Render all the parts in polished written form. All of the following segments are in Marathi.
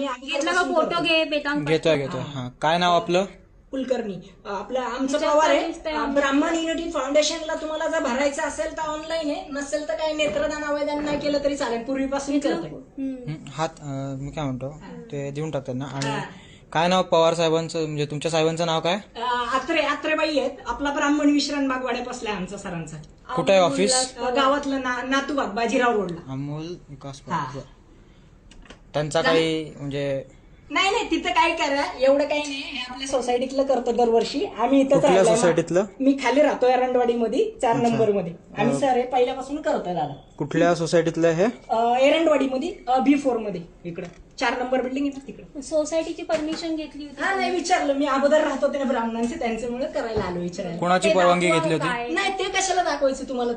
घेतला का फोटो घे बेतांग घेतोय हा. काय नाव आपलं? कुलकर्णी. आपलं आमचं पवार आहे. ब्राह्मण युनिटी फाउंडेशनला तुम्हाला जर भरायचं असेल तर ऑनलाईन आहे, नसेल तर काही नेत्रदान आवेदन नाही केलं तरी चालेल, पूर्वीपासून करतोय. हात मी काय म्हणतो ते देऊन टाकतात ना. आणि काय नाव पवार साहेबांचं, म्हणजे तुमच्या साहेबांचं नाव काय? आत्रेबाई आहेत. आपला ब्राह्मण विश्राम बागवाड्या बसलाय आमचा सरांचा. कुठे आहे ऑफिस? गावातलं नातूबाग बाजीराव रोडला. अमोल विकास पाटील. त्यांचा काही म्हणजे नाही नाही, तिथं काय करा, एवढं काही नाही. हे आपल्या सोसायटीतलं करतो दरवर्षी. आम्ही इथं कुठल्या सोसायटीतलं? मी खाली राहतो एरंडवाडी मध्ये 4 नंबर मध्ये. आम्ही सर हे पहिल्यापासून करतोय दादा. कुठल्या सोसायटीतलं हे? एरंडवाडी मध्ये B4 मध्ये, इकडे 4 नंबर बिल्डिंग आहे तिकडे. सोसायटीची परमिशन घेतली होती? हा नाही, विचारलं मी अगोदर राहतो त्या ब्राह्मणांचे, त्यांच्यामुळे करायला आलो विचारायला. कोणाची परवानगी घेतली होती? नाही ते कशाला दाखवायचं तुम्हाला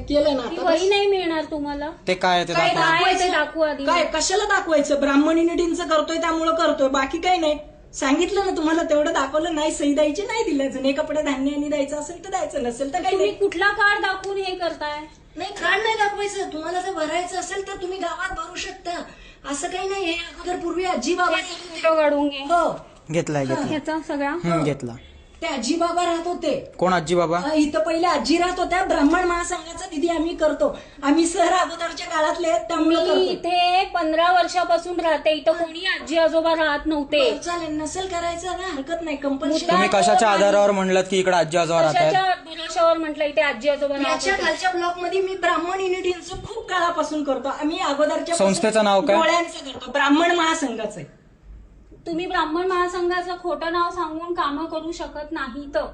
केलं ना आता. वही नाही मिळणार तुम्हाला. ते काय ते काय दाखवा. काय ते दाखवू आधी. काय कशाला दाखवायचं? ब्राह्मण युनिटींचं करतोय त्यामुळे करतोय, बाकी काही नाही. सांगितलं ना तुम्हाला, तेवढं दाखवलं. नाही सही द्यायची, नाही दिल्याचं. नाही कपडे धान्य आणि द्यायचं असेल तर द्यायचं, नसेल तर काही तुम्ही नाही. कुठला कार्ड दाखवून हे करताय? नाही कार्ड नाही दाखवायचं. तुम्हाला जर भरायचं असेल तर तुम्ही गावात भरू शकता, असं काही नाही. हे अगोदर पूर्वी आजी बाबा फोटो काढून घे. हो घेतलाय ह्याचा सगळा घेतला. ते आजी बाबा राहत होते. कोण आजी बाबा? इथं पहिले आजी राहत होत्या. ब्राह्मण महासंघाचा निधी आम्ही करतो. आम्ही सर अगोदरच्या काळातले आहेत, त्यामुळे मी करतो. इथे 15 वर्षापासून राहते. इथं कोणी आजी आजोबा राहत नव्हते. चालेल, नसेल करायचं ना, हरकत नाही. कंपल्सरी. तुम्ही कशाच्या आधारावर म्हणलात की इकडे आजी आजोबा राहतात? कशाच्या भरोशावर म्हटलं इथे आजी आजोबा राहत याच्या होते? खालच्या ब्लॉक मध्ये मी ब्राह्मण युनिटींचं खूप काळापासून करतो. आम्ही अगोदरच्या संस्थेचं नाव काय? डोळ्यांचं करतो. ब्राह्मण महासंघाचं आहे. तुम्ही ब्राह्मण महासंघाचं खोटं नाव सांगून कामं करू शकत नाही. तर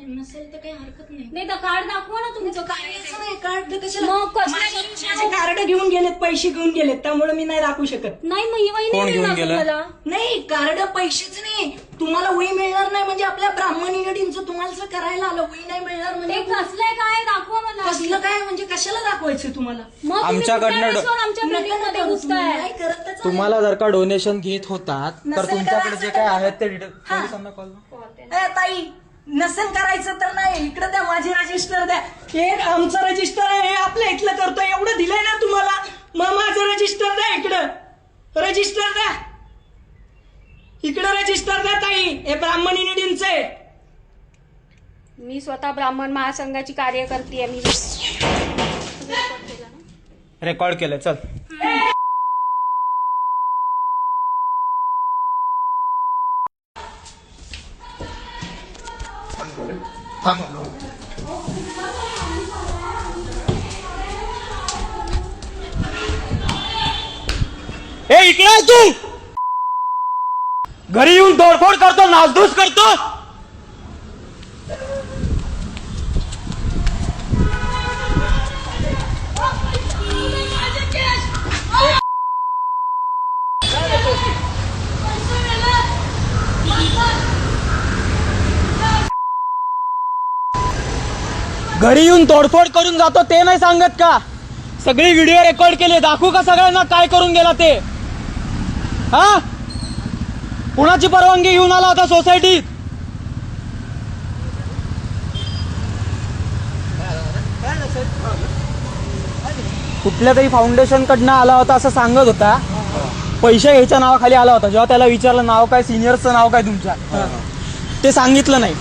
नसेल तर काही हरकत नाही. नाही तर कार्ड दाखवा ना तुमचं काय. कार्ड कशाला? मग कसं माझे कार्ड घेऊन गेलेत, पैसे घेऊन गेलेत, त्यामुळे मी नाही दाखवू शकत. नाही मग ही वही कोण नाही घेऊन मिळणार गेलं? तुम्हाला. नाही कार्ड पैसेच नाही. तुम्हाला वही मिळणार नाही म्हणजे आपल्या ब्राह्मण युनिटींचं तुम्हाला जर करायला आलं, वही नाही मिळणार ते म्हणजे कसलंय काय दाखवा मला. कसलं काय म्हणजे कशाला दाखवायचं तुम्हाला? मग तुम्ही आमच्याकडनं कुठल्या वेळेस आमच्या बिल्डिंग मध्ये घुसताय? नाही करत तर चालेल. तुम्हाला जर का डोनेशन घेत होतात तर नसेल तुमच्याकडे करायचं जे काय तर- आहेत ते डिटेल पोलिसांना कॉल. ताई नसेल करायचं तर नाही, इकडे द्या माझे रजिस्टर द्या. हे आमचं रजिस्टर आहे, हे आपल्या इथलं करतोय. एवढं दिलंय ना तुम्हाला, मग माझं रजिस्टर द्या. इकडं रजिस्टर द्या, इकडं रजिस्टर द्या ताई. हे ब्राह्मण युनिटींचं आहे. मी स्वतः ब्राह्मण महासंघाची कार्यकर्ती आहे. मी रेकॉर्ड केलंय. चल ए इकडे आहे तू. घरी येऊन तोडफोड करतो, नासधूस करतो. घरी येऊन तोडफोड करून जातो ते नाही सांगत का? सगळी व्हिडिओ रेकॉर्ड केले, दाखवू का सगळ्यांना काय करून गेला ते? हा, कुणाची परवानगी घेऊन आला होता सोसायटीत? कुठल्या तरी फाउंडेशन कडनं आला होता असं सांगत होता. पैसे घ्यायच्या नावाखाली आला होता. जेव्हा त्याला विचारलं नाव काय, सिनियरचं नाव काय तुमच्या, ते सांगितलं नाही.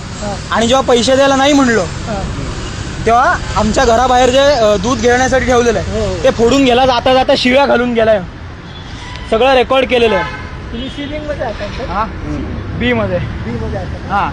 आणि जेव्हा पैसे द्यायला नाही म्हणलो तेव्हा आमच्या घराबाहेर जे दूध घेण्यासाठी ठेवलेलं आहे ते फोडून गेला, जाता जाता शिव्या घालून गेलाय. सगळं रेकॉर्ड केलेलं आहे. तुम्ही सिलिंग मध्ये हा, बी मध्ये. बी मध्ये हा.